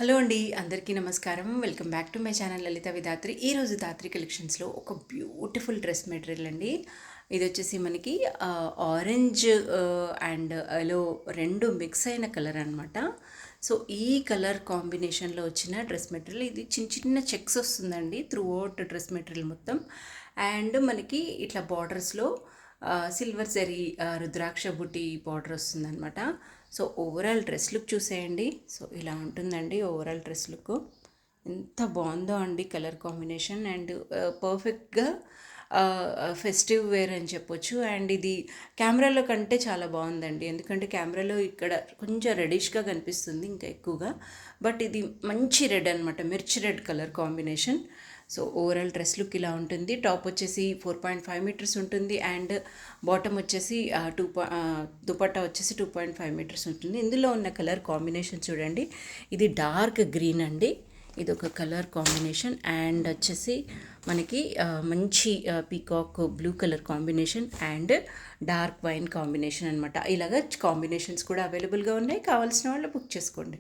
Hello అండి, అందరికీ నమస్కారం. Welcome back to my channel Lalitha Vidhatri. ఈరోజు ధాత్రి కలెక్షన్స్లో ఒక బ్యూటిఫుల్ డ్రెస్ మెటీరియల్ అండి. ఇది వచ్చేసి మనకి ఆరెంజ్ అండ్ ఎల్లో రెండు మిక్స్ అయిన కలర్ అనమాట. సో ఈ కలర్ కాంబినేషన్లో వచ్చిన డ్రెస్ మెటీరియల్. ఇది చిన్న చిన్న చెక్స్ వస్తుందండి త్రూ అవుట్ డ్రెస్ మెటీరియల్ మొత్తం. అండ్ మనకి ఇట్లా బార్డర్స్లో సిల్వర్ జరీ రుద్రాక్ష బుట్టి బార్డర్ వస్తుందన్నమాట. సో ఓవరాల్ డ్రెస్ లుక్ చూసేయండి. సో ఇలా ఉంటుందండి ఓవరాల్ డ్రెస్ లుక్. ఎంత బాగుందో అండి కలర్ కాంబినేషన్. అండ్ పర్ఫెక్ట్గా ఫెస్టివ్ వేర్ అని చెప్పొచ్చు. అండ్ ఇది కెమెరాలో కంటే చాలా బాగుందండి, ఎందుకంటే కెమెరాలో ఇక్కడ కొంచెం రెడిష్గా కనిపిస్తుంది ఇంకా ఎక్కువగా. బట్ ఇది మంచి రెడ్ అనమాట, మిర్చి red colour combination. So overall dress look ఇలా ఉంటుంది. టాప్ వచ్చేసి 4.5 మీటర్స్ ఉంటుంది. అండ్ బాటమ్ వచ్చేసి దుపట్టా వచ్చేసి 2.5 మీటర్స్ ఉంటుంది. ఇందులో ఉన్న కలర్ కాంబినేషన్ చూడండి, ఇది డార్క్ గ్రీన్ అండి. ఇది ఒక కలర్ కాంబినేషన్. అండ్ వచ్చేసి మనకి మంచి peacock blue colour combination and dark wine combination అనమాట. ఇలాగ కాంబినేషన్స్ కూడా అవైలబుల్గా ఉన్నాయి. కావాల్సిన వాళ్ళు బుక్ చేసుకోండి.